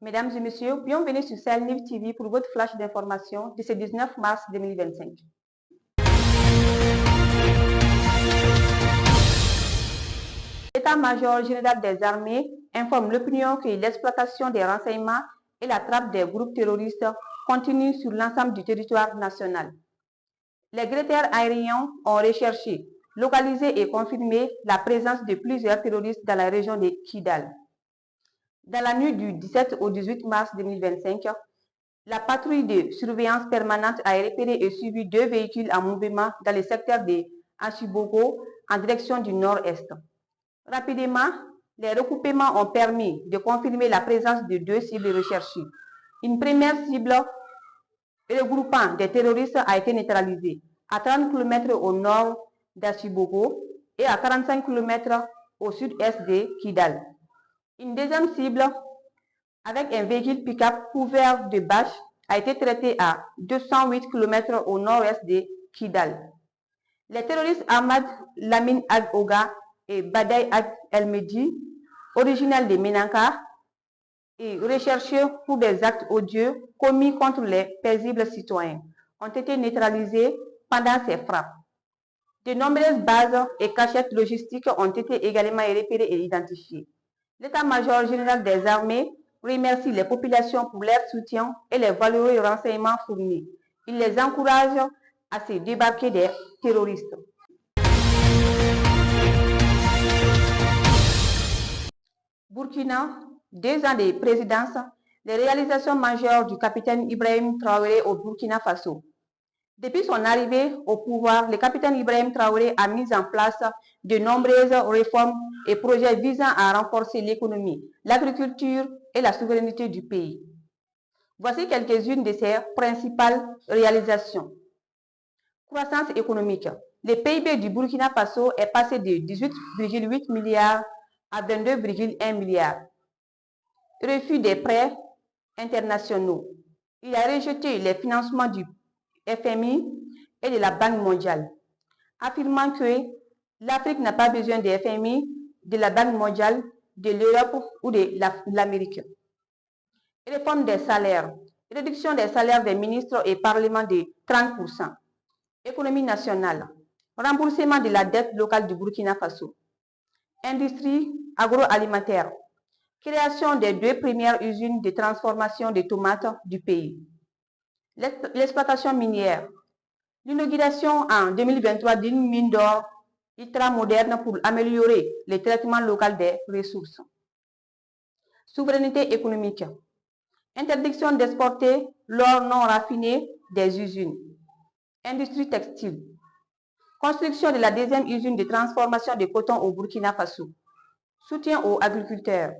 Mesdames et messieurs, bienvenue sur Sahel News TV pour votre flash d'information de ce 19 mars 2025. L'état-major général des armées informe l'opinion que l'exploitation des renseignements et la trappe des groupes terroristes continuent sur l'ensemble du territoire national. Les guet-apens aériens ont recherché, localisé et confirmé la présence de plusieurs terroristes dans la région de Kidal. Dans la nuit du 17 au 18 mars 2025, la patrouille de surveillance permanente a repéré et suivi 2 véhicules en mouvement dans le secteur de Achibogo en direction du nord-est. Rapidement, les recoupements ont permis de confirmer la présence de 2 cibles recherchées. Une première cible regroupant des terroristes a été neutralisée à 30 km au nord d'Achibogo et à 45 km au sud-est de Kidal. Une deuxième cible, avec un véhicule pick-up couvert de bâches, a été traitée à 208 km au nord-est de Kidal. Les terroristes Ahmad Lamine Ag-Oga et Badaï Ag-El-Medi, originels de Menanka, et recherchés pour des actes odieux commis contre les paisibles citoyens, ont été neutralisés pendant ces frappes. De nombreuses bases et cachettes logistiques ont été également repérées et identifiées. L'état-major général des armées remercie les populations pour leur soutien et les valeureux renseignements fournis. Il les encourage à se débarquer des terroristes. Burkina, 2 ans de présidence, les réalisations majeures du capitaine Ibrahim Traoré au Burkina Faso. Depuis son arrivée au pouvoir, le capitaine Ibrahim Traoré a mis en place de nombreuses réformes et projets visant à renforcer l'économie, l'agriculture et la souveraineté du pays. Voici quelques-unes de ses principales réalisations. Croissance économique. Le PIB du Burkina Faso est passé de 18,8 milliards à 22,1 milliards. Refus des prêts internationaux. Il a rejeté les financements du FMI et de la Banque mondiale, affirmant que l'Afrique n'a pas besoin de FMI, de la Banque mondiale, de l'Europe ou de l'Amérique. Réforme des salaires. Réduction des salaires des ministres et parlements de 30%. Économie nationale. Remboursement de la dette locale du Burkina Faso. Industrie agroalimentaire. Création des 2 premières usines de transformation des tomates du pays. L'exploitation minière. L'inauguration en 2023 d'une mine d'or ultra-moderne pour améliorer le traitement local des ressources. Souveraineté économique. Interdiction d'exporter l'or non raffiné des usines. Industrie textile. Construction de la 2e usine de transformation de coton au Burkina Faso. Soutien aux agriculteurs.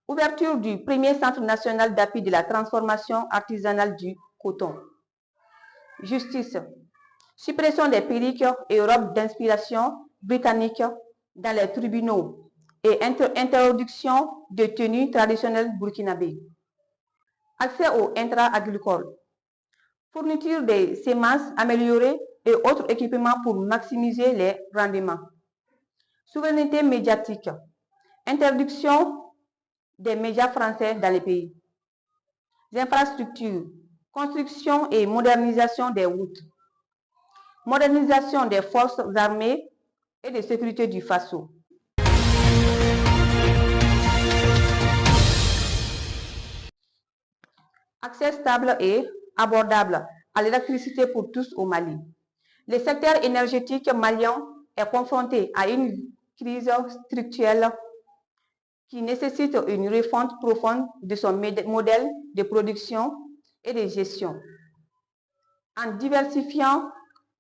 Ouverture du 1er centre national d'appui de la transformation artisanale du coton. Justice. Suppression des perruques et robes d'inspiration britannique dans les tribunaux et introduction de tenues traditionnelles burkinabées. Accès aux intrants agricoles. Fourniture des semences améliorées et autres équipements pour maximiser les rendements. Souveraineté médiatique. Interdiction des médias français dans les pays. Infrastructures. Construction et modernisation des routes. Modernisation des forces armées et de sécurité du Faso. Accès stable et abordable à l'électricité pour tous au Mali. Le secteur énergétique malien est confronté à une crise structurelle qui nécessite une refonte profonde de son modèle de production et de gestion. En diversifiant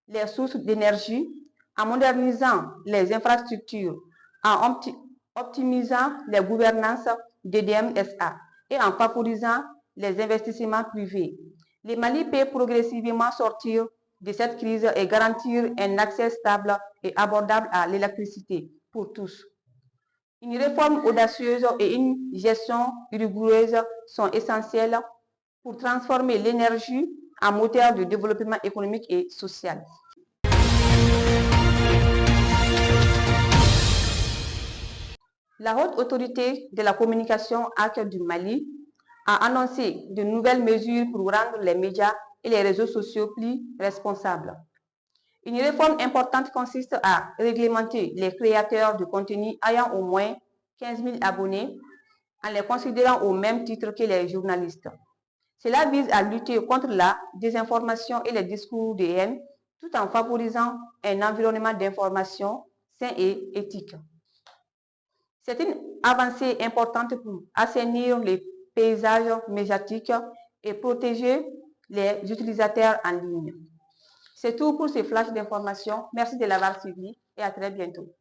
les sources d'énergie, en modernisant les infrastructures, en optimisant les gouvernances d'EDM SA et en favorisant les investissements privés, le Mali peut progressivement sortir de cette crise et garantir un accès stable et abordable à l'électricité pour tous. Une réforme audacieuse et une gestion rigoureuse sont essentielles pour transformer l'énergie en moteur de développement économique et social. La haute autorité de la communication AC du Mali a annoncé de nouvelles mesures pour rendre les médias et les réseaux sociaux plus responsables. Une réforme importante consiste à réglementer les créateurs de contenu ayant au moins 15 000 abonnés en les considérant au même titre que les journalistes. Cela vise à lutter contre la désinformation et les discours de haine tout en favorisant un environnement d'information sain et éthique. C'est une avancée importante pour assainir les paysages médiatiques et protéger les utilisateurs en ligne. C'est tout pour ces flashs d'information. Merci de l'avoir suivi et à très bientôt.